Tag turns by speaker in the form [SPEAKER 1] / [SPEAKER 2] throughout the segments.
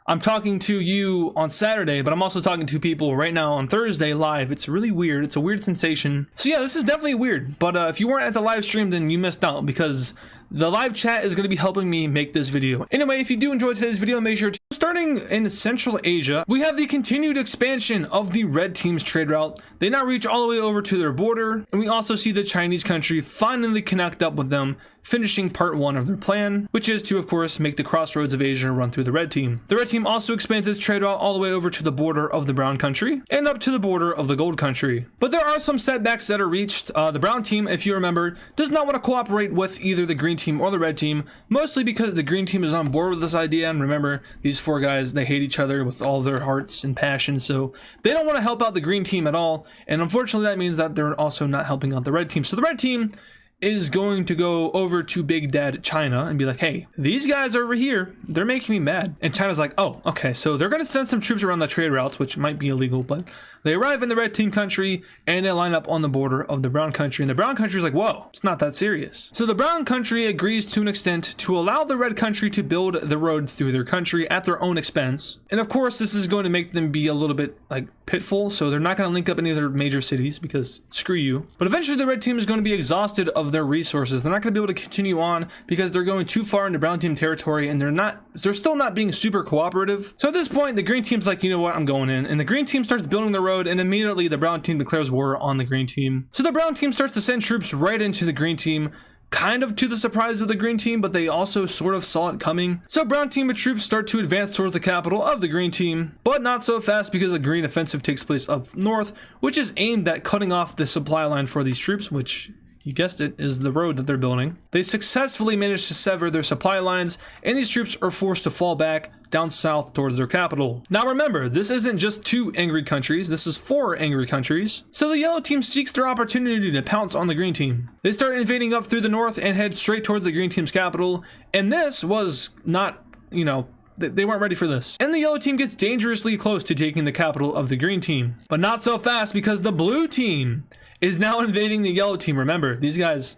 [SPEAKER 1] I'm talking to you on Saturday, but I'm also talking to people right now on Thursday live. It's really weird. It's a weird sensation. So yeah, this is definitely weird. But if you weren't at the live stream, then you missed out, because the live chat is going to be helping me make this video. Anyway, if you do enjoy today's video, make sure to, starting in Central Asia, we have the continued expansion of the red team's trade route. They now reach all the way over to their border, and we also see the Chinese country finally connect up with them, finishing part 1 of their plan, which is to, of course, make the crossroads of Asia run through the red team. The red team also expands its trade route all the way over to the border of the brown country and up to the border of the gold country. But there are some setbacks that are reached. The brown team, if you remember, does not want to cooperate with either the green team or the red team, mostly because the green team is on board with this idea. And remember, these 4 guys, they hate each other with all their hearts and passion, so they don't want to help out the green team at all. And unfortunately, that means that they're also not helping out the red team. So the red team is going to go over to Big Dad China and be like, hey, these guys over here, they're making me mad. And China's like, oh, okay, so they're going to send some troops around the trade routes, which might be illegal, but they arrive in the red team country and they line up on the border of the brown country. And the brown country is like, whoa, it's not that serious. So the brown country agrees to an extent to allow the red country to build the road through their country at their own expense. And of course, this is going to make them be a little bit like pitful. So they're not going to link up any of their major cities because screw you. But eventually the red team is going to be exhausted of their resources. They're not going to be able to continue on because they're going too far into brown team territory, and they're still not being super cooperative. So at this point, the green team's like, you know what, I'm going in. And the green team starts building the road, and immediately the brown team declares war on the green team. So the brown team starts to send troops right into the green team, kind of to the surprise of the green team, but they also sort of saw it coming. So brown team of troops start to advance towards the capital of the green team, but not so fast because a green offensive takes place up north, which is aimed at cutting off the supply line for these troops, which, you guessed it, is the road that they're building. They successfully managed to sever their supply lines, and these troops are forced to fall back down south towards their capital. Now remember, this isn't just 2 angry countries, this is 4 angry countries. So the yellow team seeks their opportunity to pounce on the green team. They start invading up through the north and head straight towards the green team's capital, and this was not, you know, they weren't ready for this. And the yellow team gets dangerously close to taking the capital of the green team. But not so fast, because the blue team is now invading the yellow team. Remember, these guys,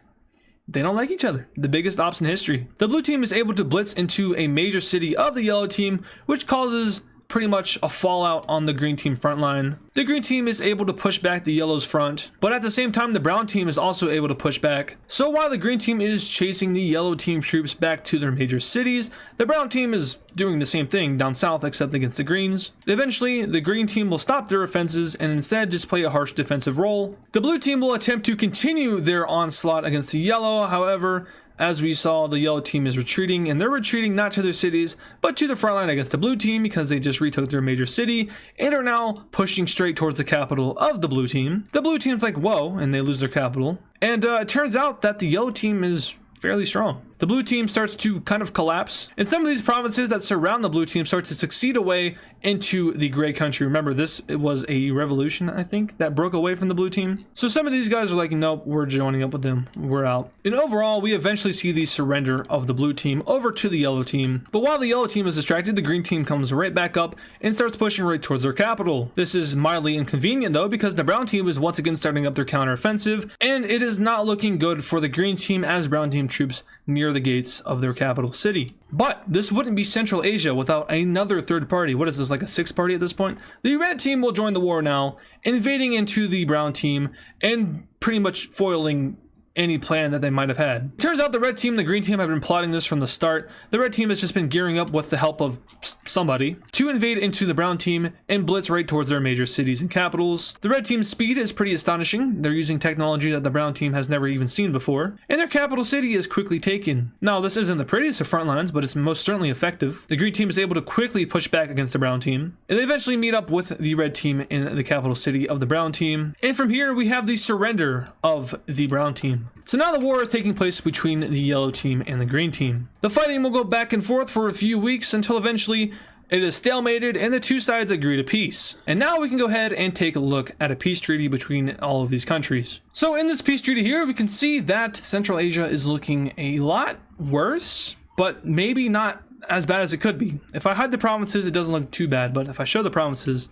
[SPEAKER 1] they don't like each other. The biggest ops in history. The blue team is able to blitz into a major city of the yellow team, which causes pretty much a fallout on the green team front line. The green team is able to push back the yellow's front, but at the same time, the brown team is also able to push back. So while the green team is chasing the yellow team troops back to their major cities, the brown team is doing the same thing down south, except against the greens. Eventually, the green team will stop their offenses and instead just play a harsh defensive role. The blue team will attempt to continue their onslaught against the yellow. However, as we saw, the yellow team is retreating, and they're retreating not to their cities, but to the front line against the blue team, because they just retook their major city and are now pushing straight towards the capital of the blue team. The blue team's like, whoa, and they lose their capital. And it turns out that the yellow team is fairly strong. The blue team starts to kind of collapse, and some of these provinces that surround the blue team start to succeed away into the gray country. Remember, it was a revolution, I think, that broke away from the blue team. So some of these guys are like, nope, we're joining up with them, we're out. And overall, we eventually see the surrender of the blue team over to the yellow team. But while the yellow team is distracted, the green team comes right back up and starts pushing right towards their capital. This is mildly inconvenient though, because the brown team is once again starting up their counteroffensive, and it is not looking good for the green team as brown team troops near the gates of their capital city. But this wouldn't be Central Asia without another third party. What is this, like a 6th party at this point? The red team will join the war now, invading into the brown team and pretty much foiling any plan that they might have had. It turns out the red team and the green team have been plotting this from the start. The red team has just been gearing up with the help of somebody to invade into the brown team and blitz right towards their major cities and capitals. The red team's speed is pretty astonishing. They're using technology that the brown team has never even seen before, and their capital city is quickly taken. Now, this isn't the prettiest of front lines, but it's most certainly effective. The green team is able to quickly push back against the brown team, and they eventually meet up with the red team in the capital city of the brown team. And from here, we have the surrender of the brown team. So now the war is taking place between the yellow team and the green team. The fighting will go back and forth for a few weeks until eventually it is stalemated and the 2 sides agree to peace. And now we can go ahead and take a look at a peace treaty between all of these countries. So in this peace treaty here, we can see that Central Asia is looking a lot worse, but maybe not as bad as it could be. If I hide the provinces, it doesn't look too bad, but if I show the provinces,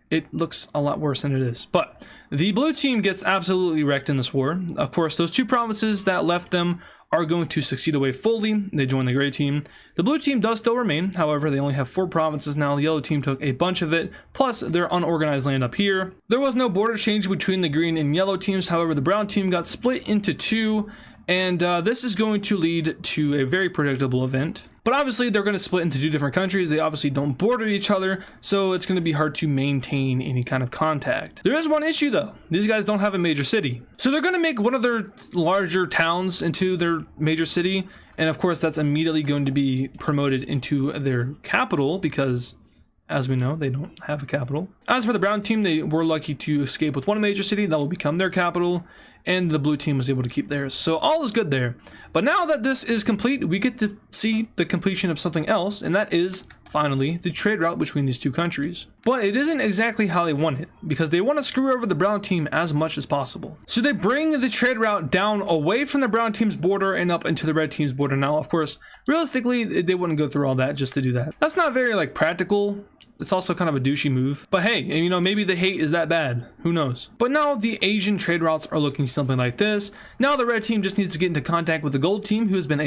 [SPEAKER 1] it looks a lot worse than it is. But the blue team gets absolutely wrecked in this war. Of course, those 2 provinces that left them are going to succeed away fully. They join the gray team. The blue team does still remain. However, they only have 4 provinces now. The yellow team took a bunch of it, plus their unorganized land up here. There was no border change between the green and yellow teams. However, the brown team got split into 2, and this is going to lead to a very predictable event. But obviously, they're going to split into 2 different countries. They obviously don't border each other, so it's going to be hard to maintain any kind of contact. There is one issue, though. These guys don't have a major city. So they're going to make one of their larger towns into their major city, and of course, that's immediately going to be promoted into their capital because, as we know, they don't have a capital. As for the brown team, they were lucky to escape with one major city that will become their capital, and the blue team was able to keep theirs. So all is good there. But now that this is complete, we get to see the completion of something else, and that is finally the trade route between these 2 countries. But it isn't exactly how they want it, because they want to screw over the brown team as much as possible. So they bring the trade route down away from the brown team's border and up into the red team's border. Now, of course, realistically, they wouldn't go through all that just to do that. That's not very practical. It's also kind of a douchey move. But hey, you know, maybe the hate is that bad. Who knows? But now the Asian trade routes are looking something like this. Now the red team just needs to get into contact with the gold team, who has been a